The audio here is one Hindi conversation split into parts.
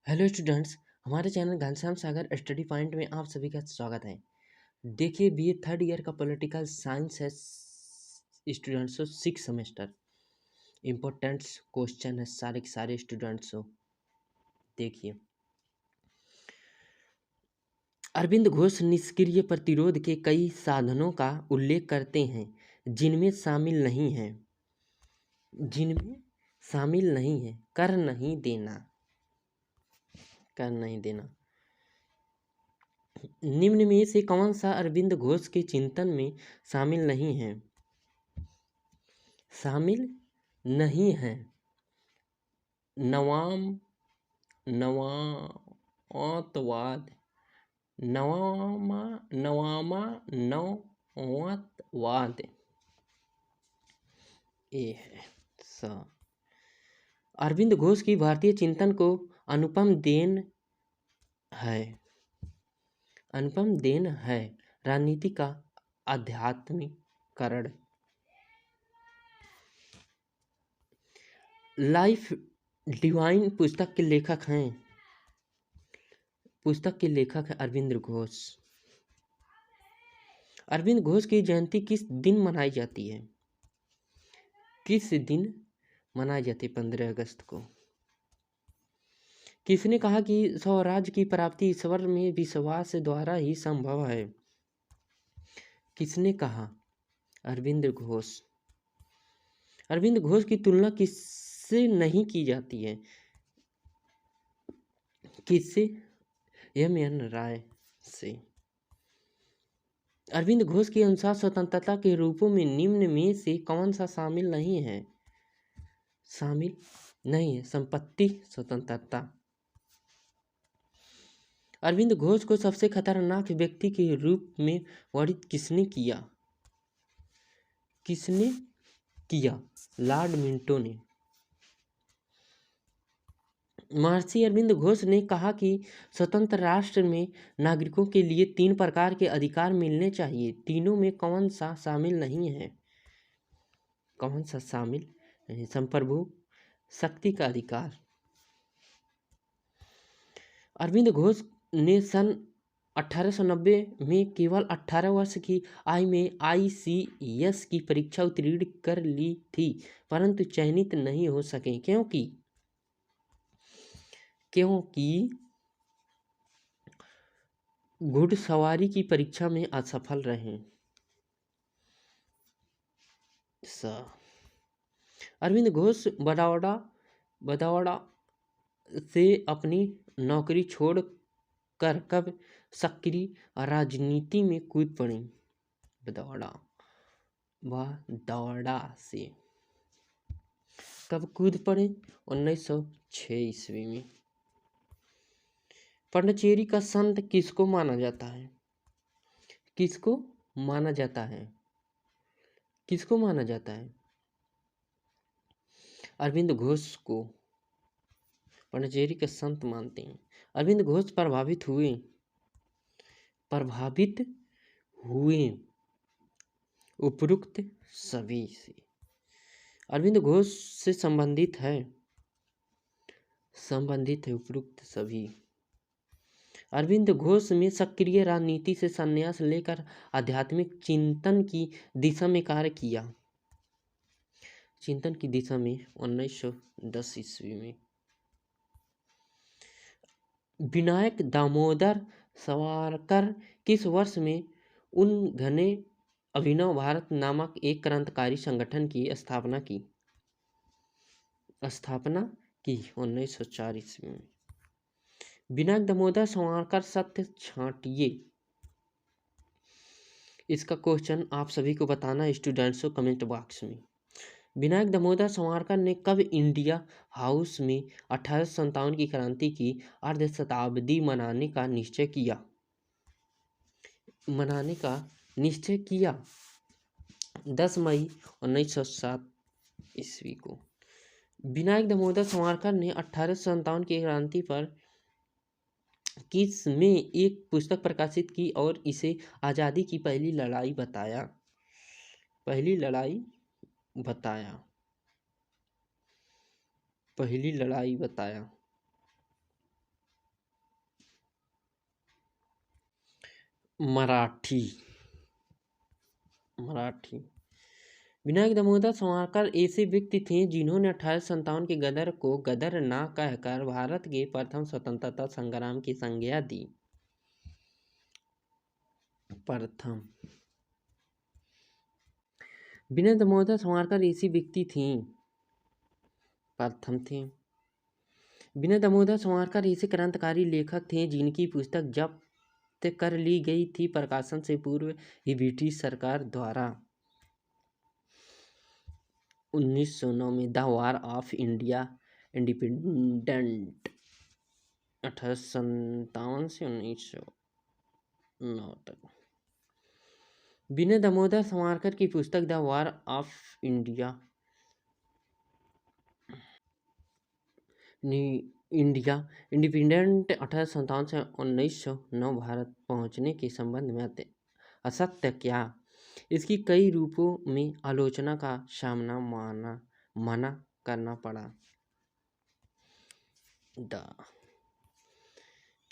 Hello students. हमारे चैनल घनश्याम सागर स्टडी पॉइंट में आप सभी का स्वागत है। देखिए बीए थर्ड ईयर का पॉलिटिकल साइंस है स्टूडेंट्स, 6 सेमेस्टर इम्पोर्टेंट क्वेश्चन है सारे के सारे स्टूडेंट्स। देखिए, अरविंद घोष निष्क्रिय प्रतिरोध के कई साधनों का उल्लेख करते हैं जिनमें शामिल नहीं है कर नहीं देना। निम्न में से कौन सा अरविंद घोष के चिंतन में शामिल नहीं है? शामिल नहीं है नवाम नवातवाद नवातवाद। ये है स। अरविंद घोष की भारतीय चिंतन को अनुपम देन है राजनीति का आध्यात्मिकरण। लाइफ डिवाइन पुस्तक के लेखक हैं अरविंद घोष। अरविंद घोष की जयंती किस दिन मनाई जाती है? 15 अगस्त को। किसने कहा कि स्वराज की प्राप्ति ईश्वर में विश्वास द्वारा ही संभव है? किसने कहा? अरविंद घोष। अरविंद घोष की तुलना किससे नहीं की जाती है? किससे? एम.एन. राय से। अरविंद घोष के अनुसार स्वतंत्रता के रूपों में निम्न में से कौन सा शामिल नहीं है? संपत्ति स्वतंत्रता। अरविंद घोष को सबसे खतरनाक व्यक्ति के रूप में वर्णित किसने किया? लॉर्ड मिंटो ने। महर्षि अरविंद घोष ने कहा कि स्वतंत्र राष्ट्र में नागरिकों के लिए 3 प्रकार के अधिकार मिलने चाहिए। तीनों में कौन सा शामिल नहीं है? संप्रभु शक्ति का अधिकार। अरविंद घोष ने सन 1890 में केवल 18 वर्ष की आयु में ICS की परीक्षा उत्तीर्ण कर ली थी, परंतु चयनित नहीं हो सके क्योंकि घुड़सवारी की परीक्षा में असफल रहे। अरविंद घोष बड़ौदा से अपनी नौकरी छोड़कर कब सक्रिय राजनीति में कूद पड़े? बड़ौदा से कब कूद पड़े? 1906 ईस्वी में। पांडिचेरी का संत किसको माना जाता है? अरविंद घोष को पांडिचेरी का संत मानते हैं। अरविंद घोष प्रभावित हुए उपरोक्त सभी से। अरविंद घोष से संबंधित है उपरोक्त सभी। अरविंद घोष में सक्रिय राजनीति से संन्यास लेकर आध्यात्मिक चिंतन की दिशा में कार्य किया। 1910 ईस्वी में। विनायक दामोदर सावरकर किस वर्ष में उन्होंने अभिनव भारत नामक एक क्रांतिकारी संगठन की स्थापना की? 1904 ईस्वी में। विनायक दामोदर सावरकर सत्य छांटिए। इसका क्वेश्चन आप सभी को बताना है स्टूडेंट्स को कमेंट बॉक्स में। विनायक दामोदर सावरकर ने कब इंडिया हाउस में 1857 की क्रांति की अर्धशताब्दी मनाने का निश्चय किया? 10 मई 1907 ईस्वी को। विनायक दामोदर सावरकर ने 1857 की क्रांति पर किस में एक पुस्तक प्रकाशित की और इसे आज़ादी की पहली लड़ाई बताया। मराठी। विनायक दामोदर सावरकर ऐसे व्यक्ति थे जिन्होंने 1857 के गदर को गदर ना कहकर भारत के प्रथम स्वतंत्रता संग्राम की संज्ञा दी। विनायक दामोदर सावरकर ऐसे व्यक्ति थे विनायक दामोदर सावरकर ऐसे क्रांतिकारी लेखक थे जिनकी पुस्तक जब्त कर ली गई थी प्रकाशन से पूर्व ही ब्रिटिश सरकार द्वारा। 1909 में the war of India independent 1857 से 1909 तक। विनायक दामोदर सावरकर की पुस्तक the war of India independent 1857 से 1909 भारत पहुंचने के संबंध में असत्य क्या, इसकी कई रूपों में आलोचना का सामना माना करना पड़ा।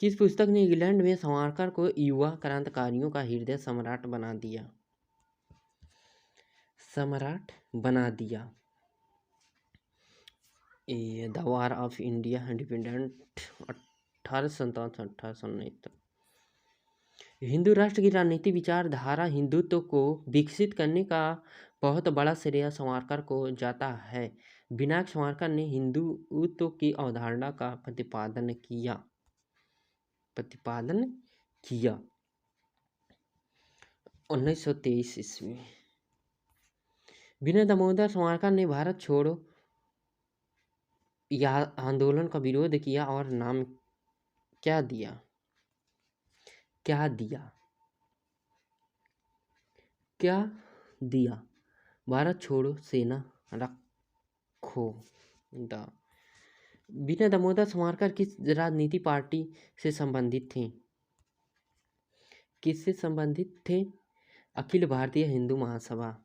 किस पुस्तक ने इंग्लैंड में सावरकर को युवा क्रांतिकारियों का हृदय सम्राट बना दिया? The war of India independent 1857 से 1819 तक। हिंदू राष्ट्र की राजनीतिक विचारधारा हिंदुत्व को विकसित करने का बहुत बड़ा श्रेय सावरकर को जाता है। विनायक सावरकर ने हिंदुत्व की अवधारणा का प्रतिपादन किया। 1923 ईस्वी में विनायक दामोदर सावरकर ने भारत छोड़ो आंदोलन का विरोध किया और नाम क्या दिया? भारत छोड़ो सेना रखो। विनायक दामोदर सावरकर किस राजनीति पार्टी से संबंधित थे? किससे संबंधित थे? अखिल भारतीय हिंदू महासभा।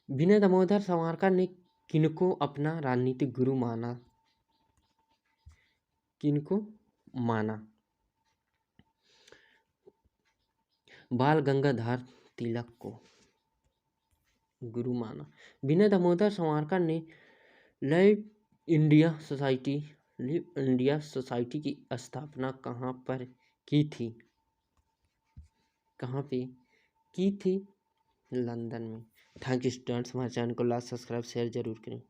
विनायक दामोदर सावरकर ने किनको अपना राजनीतिक गुरु माना? बाल गंगाधर तिलक को गुरु माना। विनायक दामोदर सावरकर ने लिव इंडिया सोसाइटी की स्थापना कहाँ पे की थी? लंदन में। थैंक यू स्टूडेंट्स, हमारे चैनल को लाइक सब्सक्राइब शेयर जरूर करें।